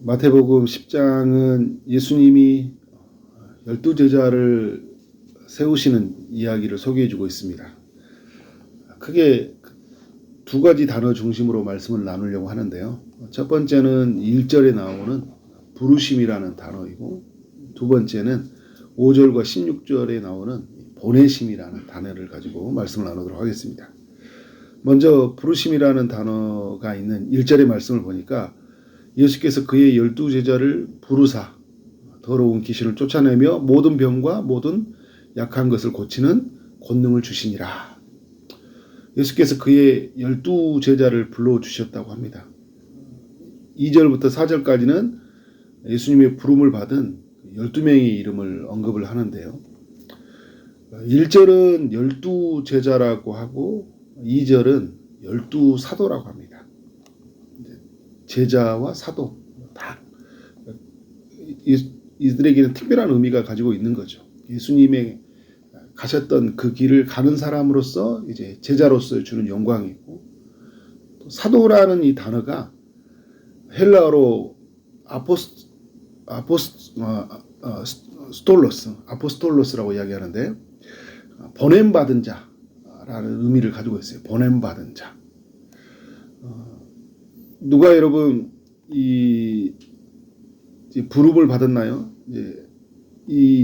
마태복음 10장은 예수님이 12제자를 세우시는 이야기를 소개해주고 있습니다. 크게 두 가지 단어 중심으로 말씀을 나누려고 하는데요. 첫 번째는 1절에 나오는 부르심이라는 단어이고, 두 번째는 5절과 16절에 나오는 보내심이라는 단어를 가지고 말씀을 나누도록 하겠습니다. 먼저 부르심이라는 단어가 있는 1절의 말씀을 보니까 예수께서 그의 12제자를 부르사 더러운 귀신을 쫓아내며 모든 병과 모든 약한 것을 고치는 권능을 주시니라. 예수께서 그의 12제자를 불러주셨다고 합니다. 2절부터 4절까지는 예수님의 부름을 받은 12명의 이름을 언급을 하는데요. 1절은 12제자라고 하고 2절은 12사도라고 합니다. 제자와 사도 다 이들에게는 특별한 의미가 가지고 있는 거죠. 예수님의 가셨던 그 길을 가는 사람으로서 이제 제자로서 주는 영광이고, 또 사도라는 이 단어가 헬라어로 아포스톨로스라고 이야기하는데, 보냄받은 자라는 의미를 가지고 있어요. 보냄받은 자. 누가 여러분 이 부름을 받았나요?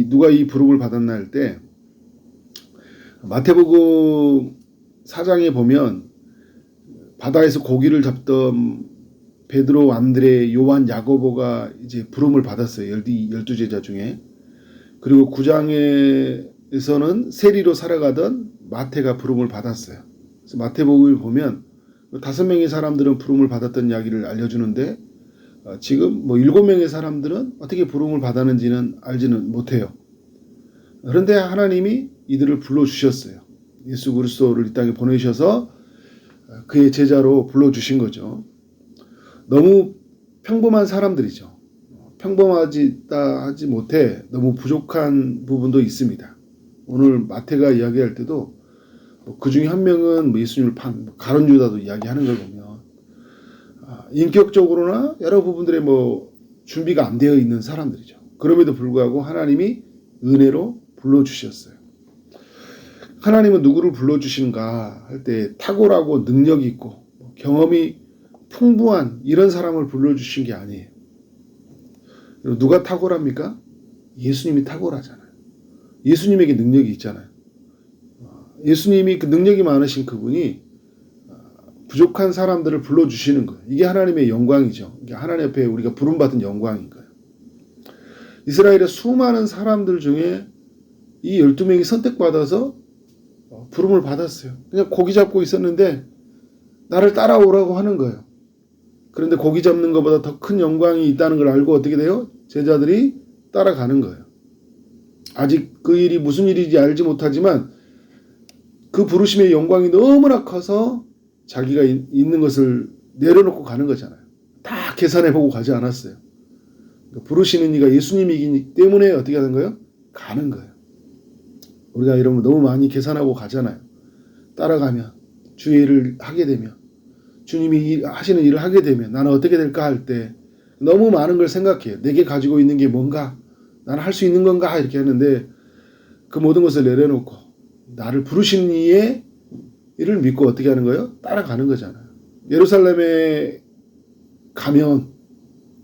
누가 이 부름을 받았나 할 때 마태복음 4장에 보면 바다에서 고기를 잡던 베드로, 안드레, 요한, 야고보가 이제 부름을 받았어요. 12제자 중에. 그리고 9장에서는 세리로 살아가던 마태가 부름을 받았어요. 그래서 마태복음을 보면 5명의 사람들은 부름을 받았던 이야기를 알려주는데, 지금 7명의 사람들은 어떻게 부름을 받았는지는 알지는 못해요. 그런데 하나님이 이들을 불러주셨어요. 예수 그리스도를 이 땅에 보내셔서 그의 제자로 불러주신 거죠. 너무 평범한 사람들이죠. 평범하지 못해 너무 부족한 부분도 있습니다. 오늘 마태가 이야기할 때도 그 중에 한 명은 예수님을 가룟 유다도 이야기하는 걸 보면 인격적으로나 여러 부분들에 준비가 안 되어 있는 사람들이죠. 그럼에도 불구하고 하나님이 은혜로 불러주셨어요. 하나님은 누구를 불러주시는가 할 때 탁월하고 능력이 있고 경험이 풍부한 이런 사람을 불러주신 게 아니에요. 누가 탁월합니까? 예수님이 탁월하잖아요. 예수님에게 능력이 있잖아요. 예수님이 그 능력이 많으신 그분이 부족한 사람들을 불러주시는 거예요. 이게 하나님의 영광이죠. 이게 하나님 앞에 우리가 부름받은 영광인 거예요. 이스라엘의 수많은 사람들 중에 이 12명이 선택받아서 부름을 받았어요. 그냥 고기 잡고 있었는데 나를 따라오라고 하는 거예요. 그런데 고기 잡는 것보다 더 큰 영광이 있다는 걸 알고 어떻게 돼요? 제자들이 따라가는 거예요. 아직 그 일이 무슨 일인지 알지 못하지만 그 부르심의 영광이 너무나 커서 자기가 있는 것을 내려놓고 가는 거잖아요. 다 계산해보고 가지 않았어요. 부르시는 이가 예수님이기 때문에 어떻게 하는 거예요? 가는 거예요. 우리가 이런 거 너무 많이 계산하고 가잖아요. 따라가면, 주의 일을 하게 되면, 주님이 하시는 일을 하게 되면 나는 어떻게 될까 할 때 너무 많은 걸 생각해요. 내게 가지고 있는 게 뭔가, 나는 할 수 있는 건가 이렇게 하는데, 그 모든 것을 내려놓고 나를 부르신 이의 이를 믿고 어떻게 하는 거예요? 따라가는 거잖아요. 예루살렘에 가면,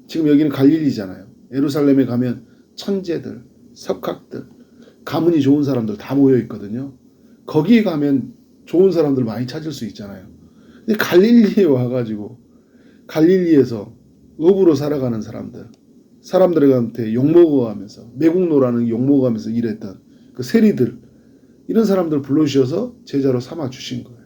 지금 여기는 갈릴리잖아요. 예루살렘에 가면 천재들, 석학들, 가문이 좋은 사람들 다 모여 있거든요. 거기에 가면 좋은 사람들 많이 찾을 수 있잖아요. 근데 갈릴리에 와가지고 갈릴리에서 업으로 살아가는 사람들한테 욕먹어가면서, 매국노라는 욕먹어가면서 일했던 그 세리들, 이런 사람들 불러주셔서 제자로 삼아주신 거예요.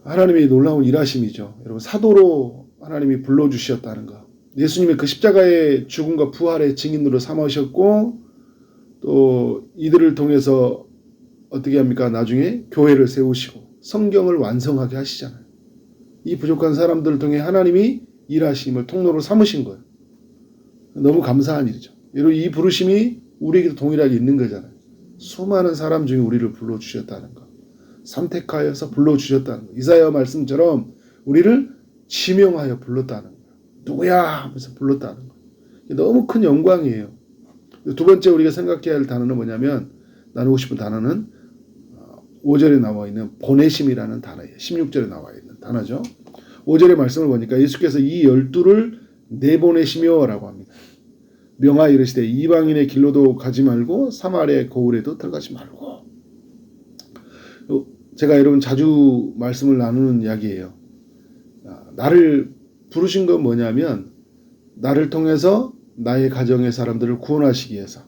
하나님의 놀라운 일하심이죠. 여러분, 사도로 하나님이 불러주셨다는 거. 예수님의 그 십자가의 죽음과 부활의 증인으로 삼으셨고, 또 이들을 통해서 어떻게 합니까? 나중에 교회를 세우시고 성경을 완성하게 하시잖아요. 이 부족한 사람들을 통해 하나님이 일하심을 통로로 삼으신 거예요. 너무 감사한 일이죠. 여러분, 이 부르심이 우리에게도 동일하게 있는 거잖아요. 수많은 사람 중에 우리를 불러주셨다는 것, 선택하여서 불러주셨다는 것, 이사야 말씀처럼 우리를 지명하여 불렀다는 거예요. 누구야 하면서 불렀다는 거예요. 너무 큰 영광이에요. 두 번째 우리가 생각해야 할 단어는 뭐냐면, 나누고 싶은 단어는 5절에 나와 있는 보내심이라는 단어예요. 16절에 나와 있는 단어죠. 5절의 말씀을 보니까 예수께서 이 12를 내보내시며 라고 합니다. 명하여 이르시되 이방인의 길로도 가지 말고 사마리아의 고을에도 들어가지 말고. 제가 여러분 자주 말씀을 나누는 이야기예요. 나를 부르신 건 뭐냐면, 나를 통해서 나의 가정의 사람들을 구원하시기 위해서,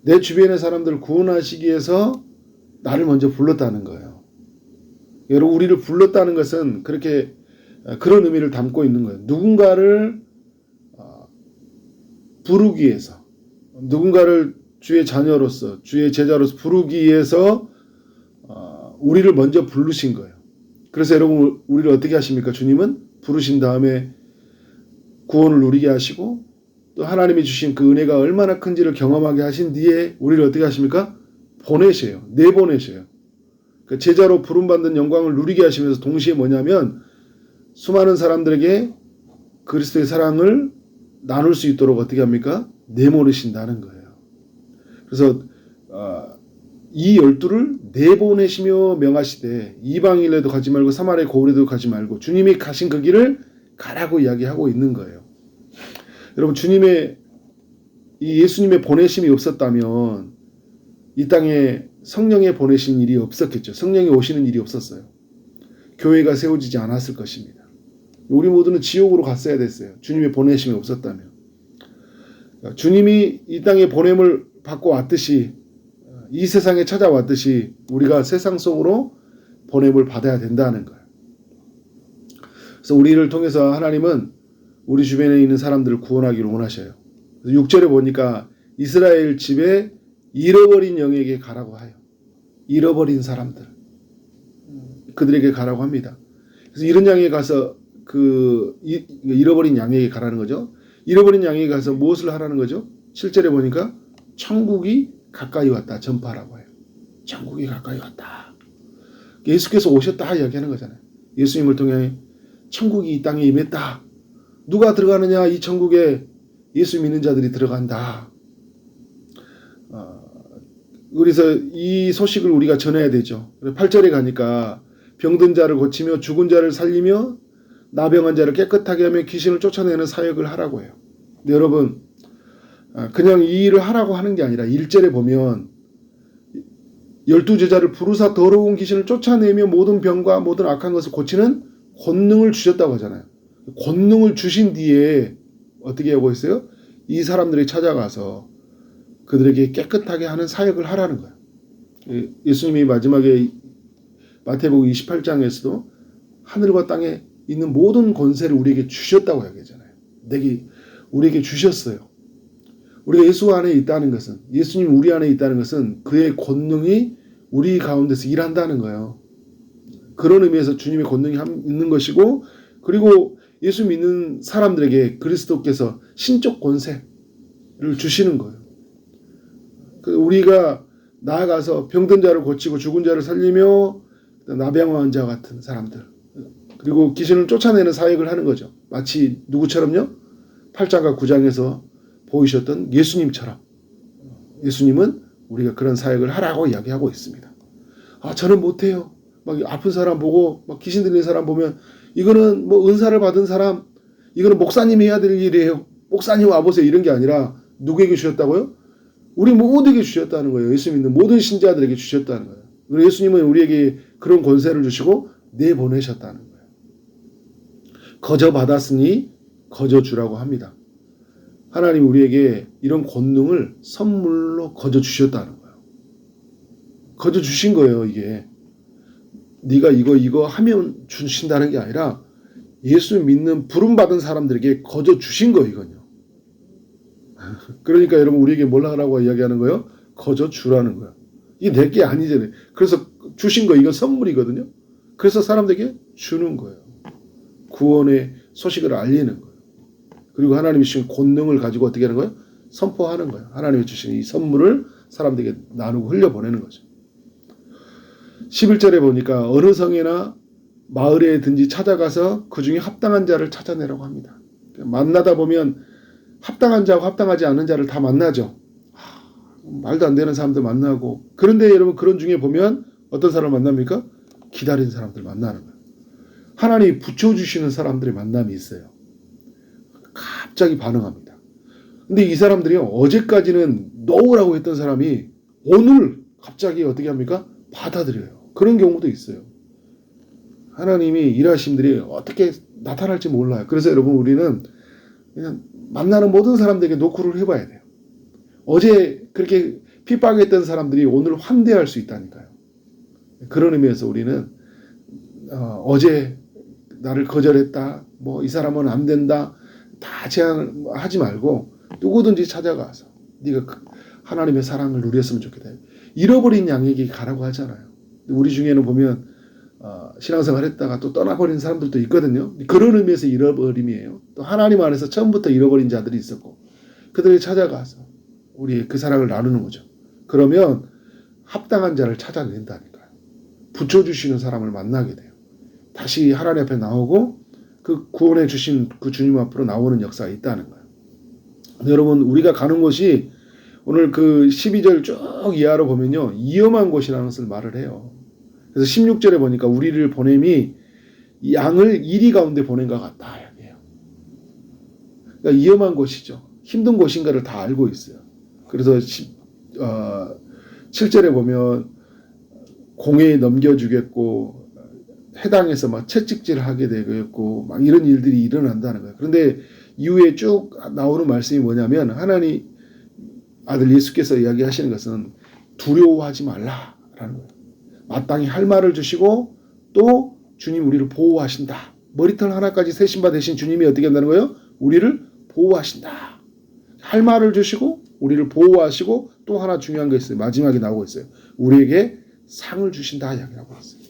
내 주변의 사람들을 구원하시기 위해서 나를 먼저 불렀다는 거예요. 여러분, 우리를 불렀다는 것은 그렇게 그런 의미를 담고 있는 거예요. 누군가를 부르기 위해서, 누군가를 주의 자녀로서, 주의 제자로서 부르기 위해서 우리를 먼저 부르신 거예요. 그래서 여러분, 우리를 어떻게 하십니까? 주님은 부르신 다음에 구원을 누리게 하시고, 또 하나님이 주신 그 은혜가 얼마나 큰지를 경험하게 하신 뒤에 우리를 어떻게 하십니까? 보내셔요. 내보내셔요. 그 제자로 부름받는 영광을 누리게 하시면서 동시에 뭐냐면, 수많은 사람들에게 그리스도의 사랑을 나눌 수 있도록 어떻게 합니까? 내보내신다는 거예요. 그래서 이 12를 내보내시며 명하시되 이방인에도 가지 말고 사마리아 고을에도 가지 말고, 주님이 가신 그 길을 가라고 이야기하고 있는 거예요. 여러분, 이 예수님의 보내심이 없었다면 이 땅에 성령의 보내신 일이 없었겠죠. 성령이 오시는 일이 없었어요. 교회가 세워지지 않았을 것입니다. 우리 모두는 지옥으로 갔어야 됐어요. 주님의 보내심이 없었다면. 주님이 이 땅에 보냄을 받고 왔듯이, 이 세상에 찾아왔듯이 우리가 세상 속으로 보냄을 받아야 된다는 거예요. 그래서 우리를 통해서 하나님은 우리 주변에 있는 사람들을 구원하기를 원하셔요. 6절에 보니까 이스라엘 집에 잃어버린 영에게 가라고 하여. 잃어버린 사람들, 그들에게 가라고 합니다. 그래서 이런 양에 가서 잃어버린 양에게 가라는 거죠. 잃어버린 양에게 가서 무엇을 하라는 거죠? 7절에 보니까 천국이 가까이 왔다 전파라고 해요. 천국이 가까이 왔다. 예수께서 오셨다 이야기하는 거잖아요. 예수님을 통해 천국이 이 땅에 임했다. 누가 들어가느냐? 이 천국에 예수 믿는 자들이 들어간다. 그래서 이 소식을 우리가 전해야 되죠. 8절에 가니까 병든 자를 고치며 죽은 자를 살리며 나병한 자를 깨끗하게 하며 귀신을 쫓아내는 사역을 하라고 해요. 근데 여러분, 그냥 이 일을 하라고 하는 게 아니라 1절에 보면 12제자를 부르사 더러운 귀신을 쫓아내며 모든 병과 모든 악한 것을 고치는 권능을 주셨다고 하잖아요. 권능을 주신 뒤에 어떻게 하고 있어요? 이 사람들이 찾아가서 그들에게 깨끗하게 하는 사역을 하라는 거예요. 예수님이 마지막에 마태복음 28장에서도 하늘과 땅에 있는 모든 권세를 우리에게 주셨다고 이야기하잖아요. 우리에게 주셨어요. 우리가 예수 안에 있다는 것은, 예수님 우리 안에 있다는 것은 그의 권능이 우리 가운데서 일한다는 거예요. 그런 의미에서 주님의 권능이 있는 것이고, 그리고 예수 믿는 사람들에게 그리스도께서 신적 권세를 주시는 거예요. 우리가 나아가서 병든 자를 고치고 죽은 자를 살리며 나병한 자 같은 사람들, 그리고 귀신을 쫓아내는 사역을 하는 거죠. 마치 누구처럼요? 8장과 9장에서 보이셨던 예수님처럼. 예수님은 우리가 그런 사역을 하라고 이야기하고 있습니다. 저는 못해요. 막 아픈 사람 보고, 막 귀신 들리는 사람 보면, 이거는 뭐 은사를 받은 사람, 이거는 목사님이 해야 될 일이에요. 목사님 와보세요. 이런 게 아니라 누구에게 주셨다고요? 우리 모두에게 주셨다는 거예요. 예수 믿는 모든 신자들에게 주셨다는 거예요. 그리고 예수님은 우리에게 그런 권세를 주시고 내보내셨다는 거예요. 거저 받았으니 거저 주라고 합니다. 하나님이 우리에게 이런 권능을 선물로 거저 주셨다는 거예요. 거저 주신 거예요, 이게. 네가 이거 하면 주신다는 게 아니라 예수 믿는 부름받은 사람들에게 거저 주신 거예요, 이건요. 그러니까 여러분, 우리에게 뭘 하라고 이야기하는 거예요? 거저 주라는 거예요. 이게 내 게 아니잖아요. 그래서 주신 거, 이건 선물이거든요. 그래서 사람들에게 주는 거예요. 구원의 소식을 알리는 거예요. 그리고 하나님이 주신 권능을 가지고 어떻게 하는 거예요? 선포하는 거예요. 하나님이 주신 이 선물을 사람들에게 나누고 흘려보내는 거죠. 11절에 보니까 어느 성이나 마을에든지 찾아가서 그 중에 합당한 자를 찾아내라고 합니다. 만나다 보면 합당한 자하고 합당하지 않은 자를 다 만나죠. 말도 안 되는 사람들 만나고. 그런데 여러분 그런 중에 보면 어떤 사람을 만납니까? 기다리는 사람들 만나는 거예요. 하나님이 붙여주시는 사람들의 만남이 있어요. 갑자기 반응합니다. 근데 이 사람들이 어제까지는 노라고 했던 사람이 오늘 갑자기 어떻게 합니까? 받아들여요. 그런 경우도 있어요. 하나님이 일하심들이 어떻게 나타날지 몰라요. 그래서 여러분 우리는 그냥 만나는 모든 사람들에게 노크를 해봐야 돼요. 어제 그렇게 핍박했던 사람들이 오늘 환대할 수 있다니까요. 그런 의미에서 우리는 어제 나를 거절했다, 뭐 이 사람은 안 된다, 다 제안하지 말고 누구든지 찾아가서 네가 하나님의 사랑을 누렸으면 좋겠다. 잃어버린 양에게 가라고 하잖아요. 우리 중에는 보면 신앙생활 했다가 또 떠나버린 사람들도 있거든요. 그런 의미에서 잃어버림이에요. 또 하나님 안에서 처음부터 잃어버린 자들이 있었고 그들이 찾아가서 우리의 그 사랑을 나누는 거죠. 그러면 합당한 자를 찾아낸다니까요. 붙여주시는 사람을 만나게 돼요. 다시 하나님 앞에 나오고 그 구원해 주신 그 주님 앞으로 나오는 역사가 있다는 거예요. 여러분 우리가 가는 곳이 오늘 그 12절 쭉 이하로 보면요. 위험한 곳이라는 것을 말을 해요. 그래서 16절에 보니까 우리를 보냄이 양을 이리 가운데 보낸 것 같다. 이야기해요. 그러니까 위험한 곳이죠. 힘든 곳인가를 다 알고 있어요. 그래서 7절에 보면 공회에 넘겨주겠고 해당에서 막 채찍질 하게 되겠고 막 이런 일들이 일어난다는 거예요. 그런데 이후에 쭉 나오는 말씀이 뭐냐면 하나님 아들 예수께서 이야기하시는 것은 두려워하지 말라라는 거예요. 마땅히 할 말을 주시고 또 주님 우리를 보호하신다. 머리털 하나까지 세신 바 되신 주님이 어떻게 한다는 거예요? 우리를 보호하신다. 할 말을 주시고 우리를 보호하시고 또 하나 중요한 게 있어요. 마지막에 나오고 있어요. 우리에게 상을 주신다 이야기라고 했어요.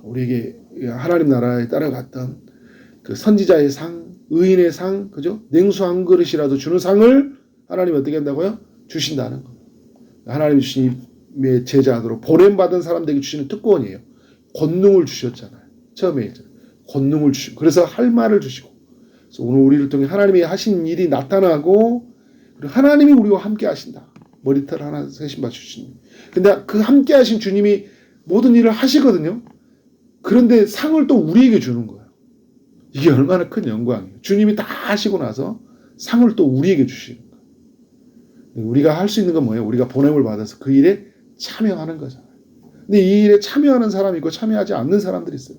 우리에게 하나님 나라에 따라갔던 그 선지자의 상, 의인의 상, 그죠? 냉수 한 그릇이라도 주는 상을 하나님이 어떻게 한다고요? 주신다는 거. 하나님이 주님의 제자들로 보냄받은 사람들에게 주시는 특권이에요. 권능을 주셨잖아요. 처음에 했잖아요. 권능을 주시고 그래서 할 말을 주시고 그래서 오늘 우리를 통해 하나님이 하신 일이 나타나고 그리고 하나님이 우리와 함께 하신다. 머리털 하나 세신 바 주시니. 근데 그 함께 하신 주님이 모든 일을 하시거든요. 그런데 상을 또 우리에게 주는 거예요. 이게 얼마나 큰 영광이에요. 주님이 다 하시고 나서 상을 또 우리에게 주시는 거예요. 우리가 할 수 있는 건 뭐예요? 우리가 보냄을 받아서 그 일에 참여하는 거잖아요. 근데 이 일에 참여하는 사람이 있고 참여하지 않는 사람들이 있어요.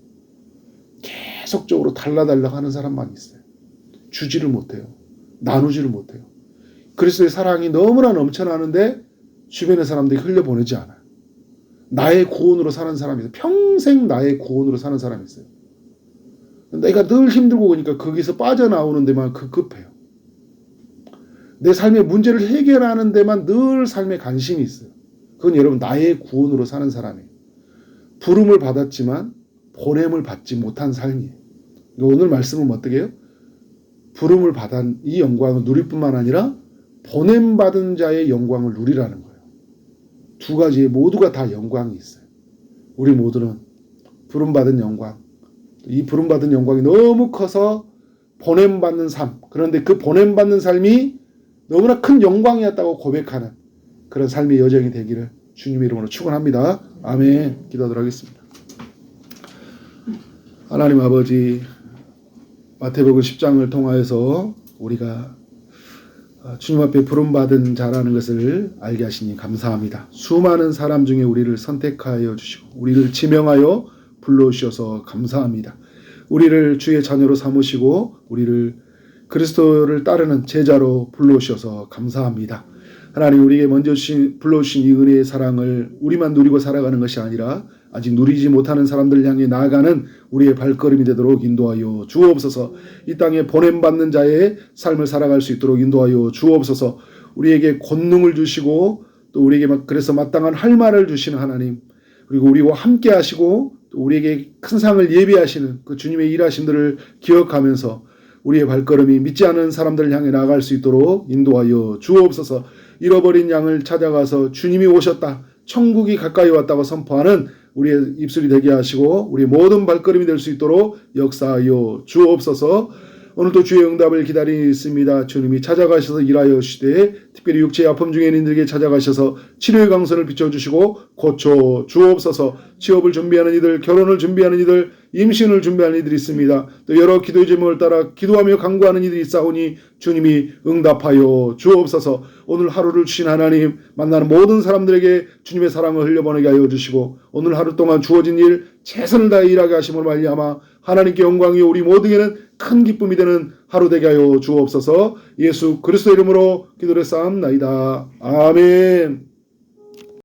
계속적으로 달라달라 하는 사람만 있어요. 주지를 못해요. 나누지를 못해요. 그리스도의 사랑이 너무나 넘쳐나는데 주변의 사람들이 흘려보내지 않아요. 나의 구원으로 사는 사람이 있어요. 평생 나의 구원으로 사는 사람이 있어요. 내가 늘 힘들고 오니까 거기서 빠져나오는 데만 급급해요. 내 삶의 문제를 해결하는 데만 늘 삶에 관심이 있어요. 그건 여러분 나의 구원으로 사는 사람이에요. 부름을 받았지만 보냄을 받지 못한 삶이에요. 오늘 말씀은 어떻게 해요? 부름을 받은 이 영광을 누릴 뿐만 아니라 보냄받은 자의 영광을 누리라는 거예요. 두 가지의 모두가 다 영광이 있어요. 우리 모두는 부름받은 영광, 이 부름받은 영광이 너무 커서 보냄받는 삶, 그런데 그 보냄받는 삶이 너무나 큰 영광이었다고 고백하는 그런 삶의 여정이 되기를 주님의 이름으로 축원합니다. 아멘. 기도하도록 하겠습니다. 하나님 아버지, 마태복음 10장을 통하여서 우리가 주님 앞에 부름받은 자라는 것을 알게 하시니 감사합니다. 수많은 사람 중에 우리를 선택하여 주시고 우리를 지명하여 불러주셔서 감사합니다. 우리를 주의 자녀로 삼으시고 우리를 그리스도를 따르는 제자로 불러주셔서 감사합니다. 하나님 우리에게 먼저 불러주신 이 은혜의 사랑을 우리만 누리고 살아가는 것이 아니라 아직 누리지 못하는 사람들 향해 나아가는 우리의 발걸음이 되도록 인도하여 주옵소서. 이 땅에 보냄받는 자의 삶을 살아갈 수 있도록 인도하여 주옵소서. 우리에게 권능을 주시고 또 우리에게 그래서 마땅한 할 말을 주시는 하나님, 그리고 우리와 함께 하시고 또 우리에게 큰 상을 예비하시는 그 주님의 일하심들을 기억하면서 우리의 발걸음이 믿지 않은 사람들을 향해 나아갈 수 있도록 인도하여 주옵소서. 잃어버린 양을 찾아가서 주님이 오셨다, 천국이 가까이 왔다고 선포하는 우리의 입술이 되게 하시고 우리의 모든 발걸음이 될 수 있도록 역사하여 주옵소서. 오늘도 주의 응답을 기다리고 있습니다. 주님이 찾아가셔서 일하여 시대에 특별히 육체의 아픔 중에 있는 이들에게 찾아가셔서 치료의 강선을 비춰주시고 고쳐 주옵소서. 취업을 준비하는 이들, 결혼을 준비하는 이들, 임신을 준비하는 이들이 있습니다. 또 여러 기도의 제목을 따라 기도하며 간구하는 이들이 있사오니 주님이 응답하여 주옵소서. 오늘 하루를 주신 하나님, 만나는 모든 사람들에게 주님의 사랑을 흘려보내게 하여 주시고 오늘 하루 동안 주어진 일 최선을 다해 일하게 하심으로 말미암아 하나님께 영광이요 우리 모두에게는 큰 기쁨이 되는 하루 되게 하여 주옵소서. 예수 그리스도 이름으로 기도를 쌓옵나이다. 아멘.